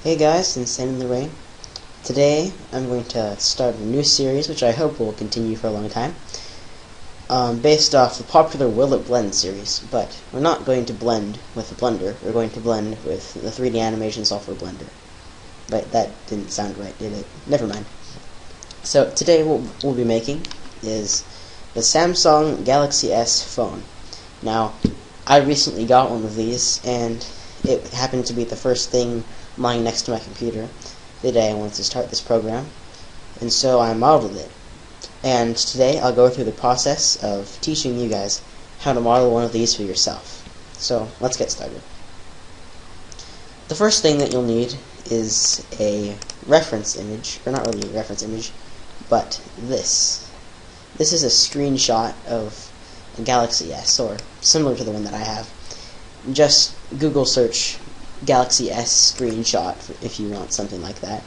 Hey guys, Insane in the Rain. Today I'm going to start a new series which I hope will continue for a long time, based off the popular Will It Blend series, but we're not going to blend with a blender, we're going to blend with the 3D animation software Blender. But that didn't sound right, did it? Never mind. So today what we'll be making is the Samsung Galaxy S phone. Now, I recently got one of these, and it happened to be the first thing lying next to my computer the day I wanted to start this program, and so I modeled it. And today I'll go through the process of teaching you guys how to model one of these for yourself. So let's get started. The first thing that you'll need is a reference image, or not really a reference image, but this. This is a screenshot of a Galaxy S, or similar to the one that I have. Just Google search Galaxy S screenshot if you want something like that.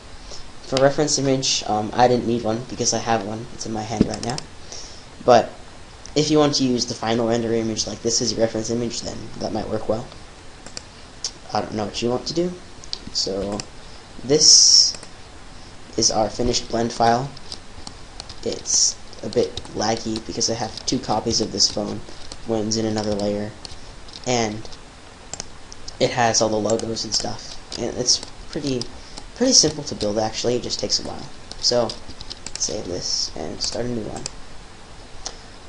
For reference image, I didn't need one because I have one. It's in my hand right now. But if you want to use the final render image like this as your reference image, then that might work well. I don't know what you want to do. So this is our finished blend file. It's a bit laggy because I have two copies of this phone. One's in another layer, and it has all the logos and stuff, and it's pretty simple to build actually. It just takes a while. So save this and start a new one.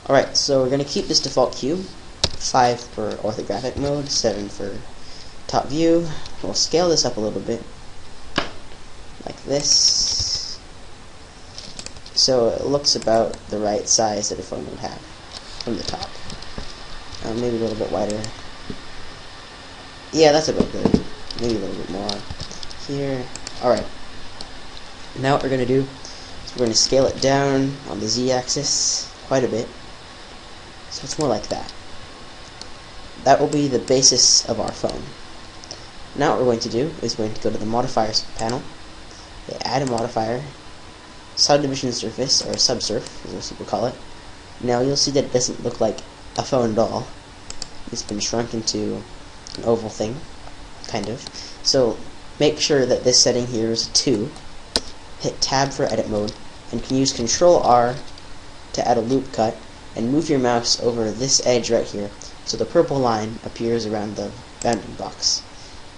Alright, so we're going to keep this default cube, 5 for orthographic mode, 7 for top view. We'll scale this up a little bit like this, so it looks about the right size that a phone would have from the top. Maybe a little bit wider. Yeah, that's about good. Maybe a little bit more here. Alright. Now what we're going to do is we're going to scale it down on the z-axis quite a bit. So it's more like that. That will be the basis of our phone. Now what we're going to do is we're going to go to the modifiers panel, add a modifier, subdivision surface, or subsurf, as most people call it. Now you'll see that it doesn't look like a phone at all. It's been shrunk into an oval thing, kind of. So make sure that this setting here is 2. Hit tab for edit mode, and can use Control R to add a loop cut, and move your mouse over this edge right here so the purple line appears around the bounding box.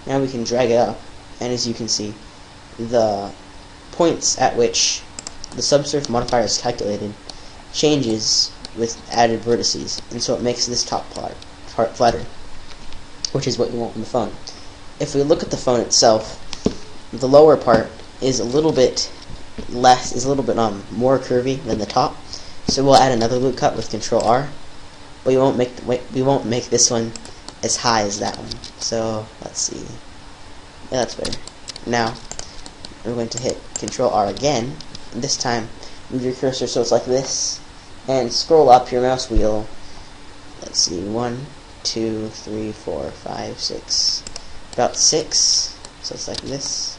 Now we can drag it up, and as you can see, the points at which the subsurf modifier is calculated changes with added vertices, and so it makes this top part flatter, which is what you want on the phone. If we look at the phone itself, the lower part is a little bit more curvy than the top, so we'll add another loop cut with Control R, but we won't make this one as high as that one. So let's see. Yeah, that's better. Now we're going to hit Control R again, and this time move your cursor so it's like this, and scroll up your mouse wheel. Let's see, 1, 2, 3, 4, 5, 6, about 6, so it's like this,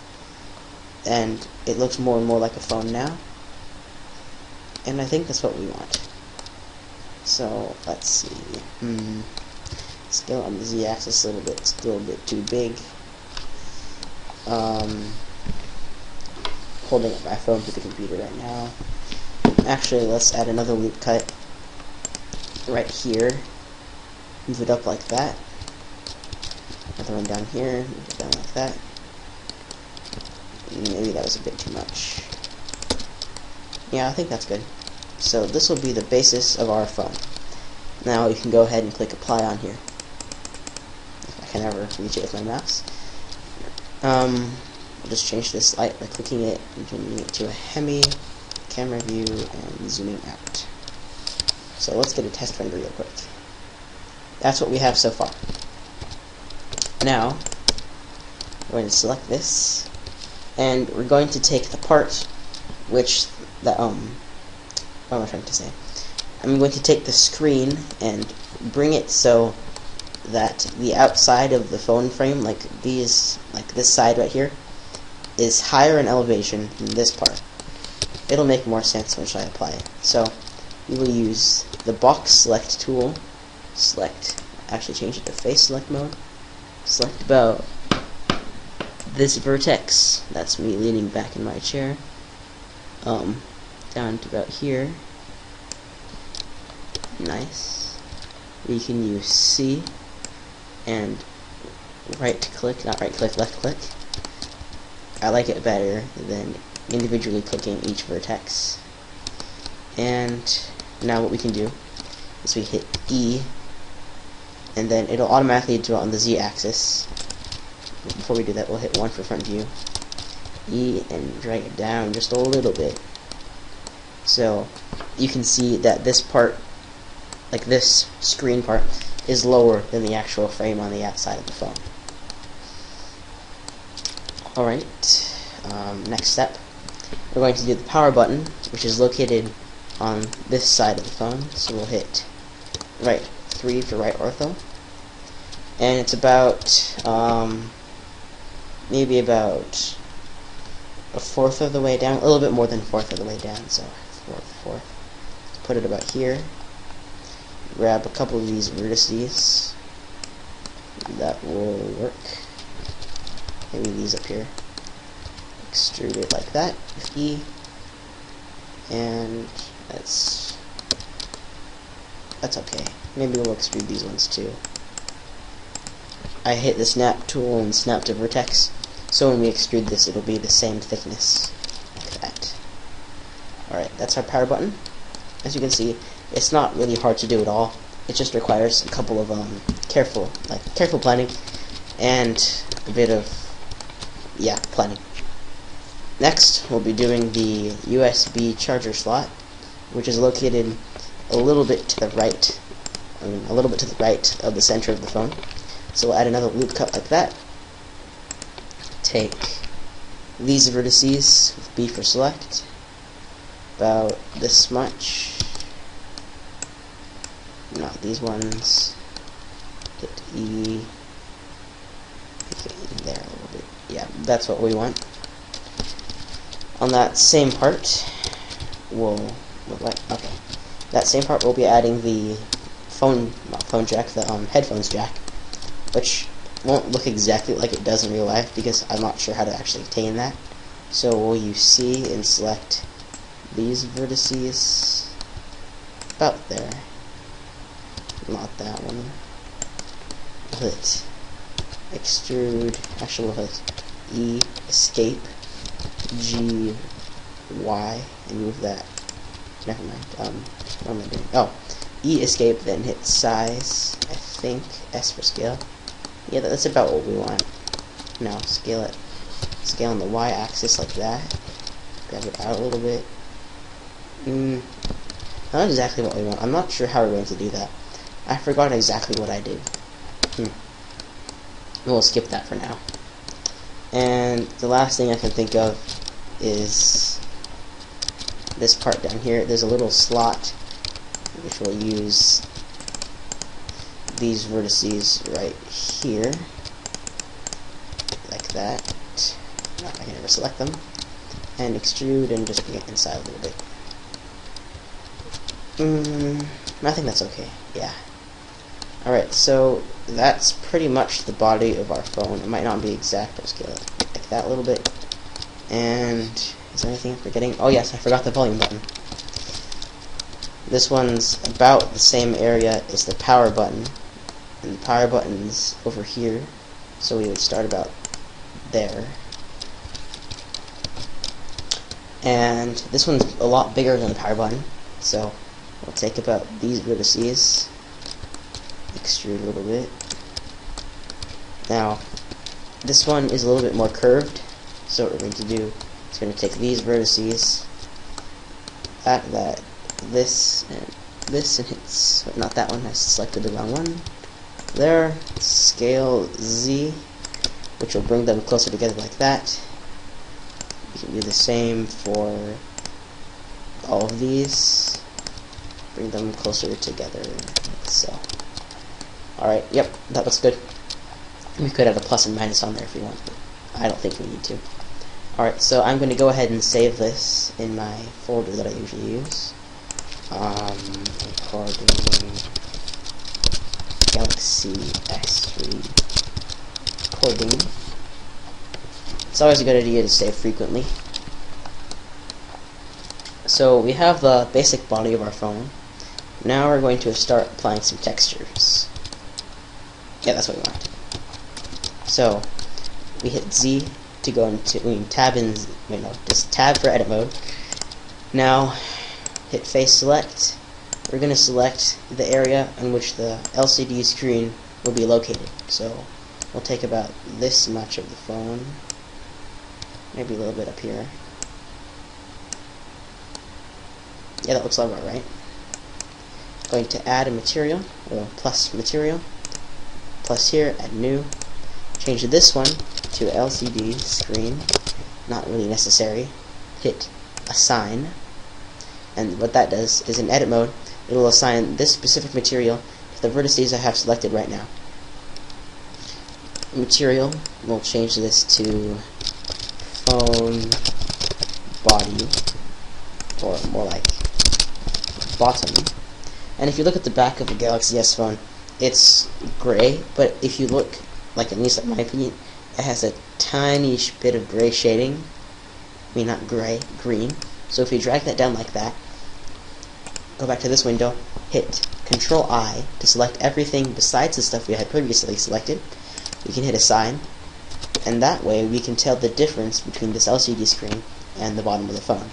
and it looks more and more like a phone now, and I think that's what we want. So let's see, scale on the z-axis a little bit, it's a little bit too big. Holding up my phone to the computer right now. Actually, let's add another loop cut right here. Move it up like that. Another one down here. Move it down like that. Maybe that was a bit too much. Yeah, I think that's good. So this will be the basis of our phone. Now you can go ahead and click apply on here. If I can ever reach it with my mouse. I'll just change this light by clicking it and changing it to a Hemi, camera view, and zooming out. So let's get a test render real quick. That's what we have so far. Now we're going to select this, and we're going to take the part which what am I trying to say? I'm going to take the screen and bring it so that the outside of the phone frame, like this side right here, is higher in elevation than this part. It'll make more sense once I apply it. So we will use the box select tool, actually change it to face select mode, select about this vertex, that's me leaning back in my chair, down to about here. Nice. We can use C and right click, not right click, left click. I like it better than individually clicking each vertex. And now what we can do is we hit E, and then it'll automatically do it on the Z axis. Before we do that, we'll hit 1 for front view. E and drag it down just a little bit. So you can see that this part, like this screen part, is lower than the actual frame on the outside of the phone. Alright, next step, we're going to do the power button, which is located on this side of the phone. So we'll hit right 3 for right ortho, and it's about maybe about a fourth of the way down, a little bit more than a fourth of the way down, so fourth. Put it about here. Grab a couple of these vertices. That will work. Maybe these up here. Extrude it like that with E, and that's okay. Maybe we'll extrude these ones too. I hit the snap tool and snap to vertex, so when we extrude this, it'll be the same thickness, like that. Alright, that's our power button. As you can see, it's not really hard to do at all. It just requires a couple of careful planning and a bit of planning. Next, we'll be doing the USB charger slot, which is located a little bit to the right, of the center of the phone. So we'll add another loop cut like that. Take these vertices with B for select, about this much. Not these ones. Hit E. Okay, there a little bit. Yeah, that's what we want. On that same part, that same part we'll be adding the headphones jack, which won't look exactly like it does in real life because I'm not sure how to actually obtain that. So we'll use C and select these vertices about there. Not that one. We'll hit extrude. Actually, we'll hit E, escape, G, Y, and move that. Never mind. What am I doing? Oh, E, escape, then hit size. I think S for scale. Yeah, that's about what we want. Now scale it. Scale on the Y axis like that. Grab it out a little bit. Not exactly what we want. I'm not sure how we're going to do that. I forgot exactly what I did. We'll skip that for now. And the last thing I can think of is this part down here. There's a little slot which will use these vertices right here, like that. I can never select them, and extrude and just bring it inside a little bit. I think that's okay. Yeah. Alright, so that's pretty much the body of our phone. It might not be exact, but scale it like that a little bit. And is there anything I'm forgetting? Oh yes, I forgot the volume button. This one's about the same area as the power button, and the power button's over here, so we would start about there. And this one's a lot bigger than the power button, so we'll take about these vertices, extrude a little bit. Now, this one is a little bit more curved, so what we're going to do is going to take these vertices, this, and hit, not that one, I selected the wrong one. There, scale Z, which will bring them closer together like that. You can do the same for all of these. Bring them closer together, like so. Alright, yep, that looks good. We could add a plus and minus on there if we want, but I don't think we need to. Alright, so I'm going to go ahead and save this in my folder that I usually use. Recording Galaxy S3 recording. It's always a good idea to save frequently. So we have the basic body of our phone. Now we're going to start applying some textures. Yeah, that's what we want. So we hit Z to go into, tab in, wait no, just tab for edit mode. Now hit face select. We're going to select the area in which the LCD screen will be located. So we'll take about this much of the phone, maybe a little bit up here. Yeah, that looks about right. Going to add a material, or plus material, plus here, add new. Change this one to LCD screen, not really necessary. Hit assign, and what that does is in edit mode, it will assign this specific material to the vertices I have selected right now. Material, we'll change this to phone body, or more like bottom. And if you look at the back of the Galaxy S phone, it's gray, but if you look, like at least in my opinion, it has a tiny bit of gray shading. I mean, not gray, green. So if you drag that down like that, go back to this window, hit Control I to select everything besides the stuff we had previously selected. We can hit assign, and that way we can tell the difference between this LCD screen and the bottom of the phone.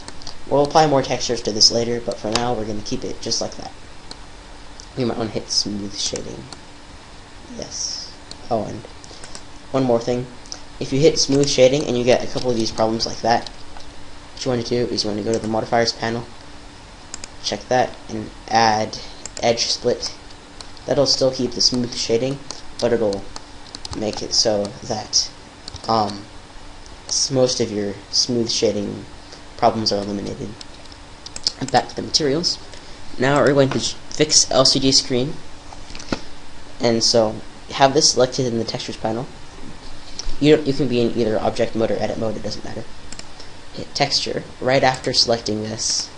We'll apply more textures to this later, but for now we're going to keep it just like that. We might want to hit smooth shading. Yes. Oh, and one more thing. If you hit smooth shading and you get a couple of these problems like that, what you want to do is you want to go to the modifiers panel, check that, and add edge split. That'll still keep the smooth shading, but it'll make it so that most of your smooth shading problems are eliminated. And back to the materials. Now we're going to fix LCD screen, and so have this selected in the textures panel. You can be in either object mode or edit mode, it doesn't matter. Hit texture right after selecting this.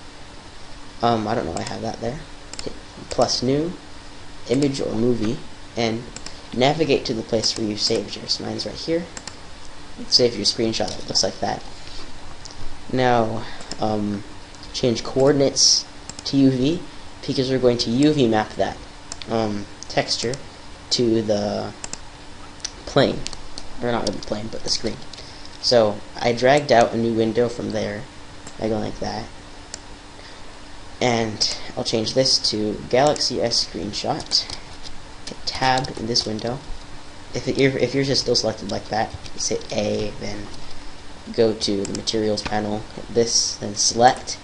I don't know why I have that there. Hit plus new, image or movie, and navigate to the place where you saved yours. Mine's right here. Save your screenshot. It looks like that. Now change coordinates to UV, because we're going to UV map that texture to the plane, or not really plane, but the screen. So I dragged out a new window from there by going like that, and I'll change this to Galaxy S screenshot. Hit tab in this window. If yours is still selected like that, just hit A, then go to the materials panel, hit this, then select,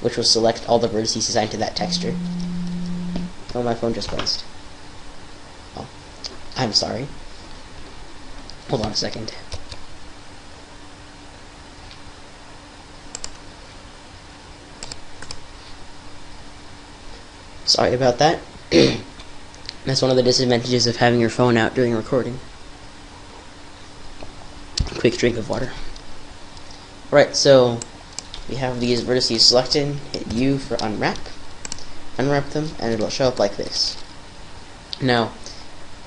which will select all the vertices assigned to that texture. Oh, my phone just buzzed. Oh, I'm sorry. Hold on a second. Sorry about that. That's one of the disadvantages of having your phone out during recording. Quick drink of water. Right, so we have these vertices selected. Hit U for unwrap. Unwrap them, and it'll show up like this. Now,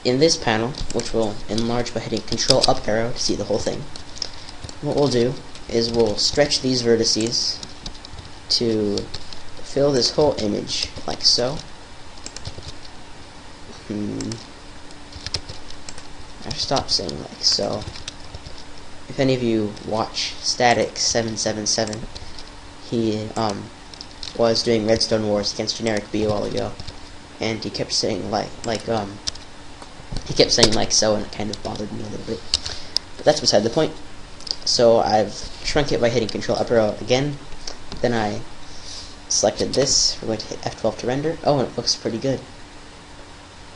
in this panel, which we'll enlarge by hitting Control up arrow to see the whole thing, what we'll do is we'll stretch these vertices to fill this whole image, like so. I stopped saying like so. If any of you watch Static777, he was doing Redstone Wars against Generic B a while ago, and he kept saying he kept saying like so, and it kind of bothered me a little bit. But that's beside the point. So I've shrunk it by hitting Control up arrow again. Then I selected this. We're going to hit F12 to render. Oh, and it looks pretty good.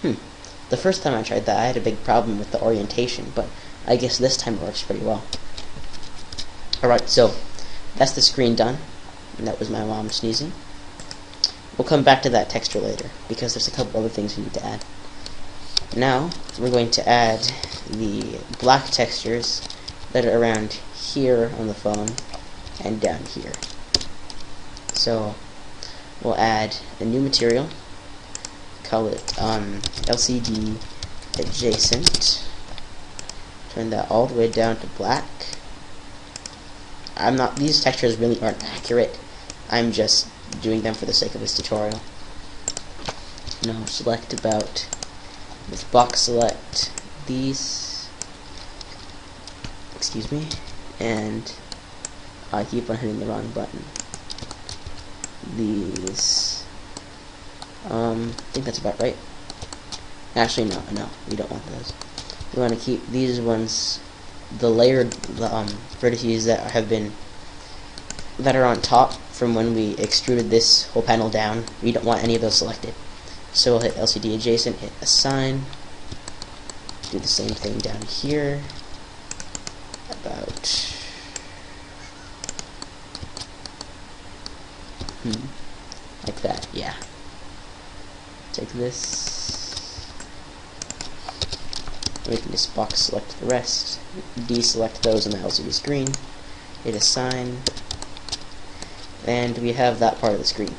The first time I tried that, I had a big problem with the orientation, but I guess this time it works pretty well. Alright, so that's the screen done. And that was my mom sneezing. We'll come back to that texture later, because there's a couple other things we need to add. Now, we're going to add the black textures that are around here on the phone and down here. So, we'll add a new material, call it LCD adjacent, turn that all the way down to black, these textures really aren't accurate. I'm just doing them for the sake of this tutorial. Now select about, with box select these, excuse me, and I keep on hitting the wrong button. These, I think that's about right. Actually, no, we don't want those. We want to keep these ones, the layered vertices that are on top from when we extruded this whole panel down. We don't want any of those selected. So we'll hit LCD adjacent, hit assign, do the same thing down here, about like that, yeah. Take this, we can just box select the rest, deselect those on the LCD screen, hit assign, and we have that part of the screen.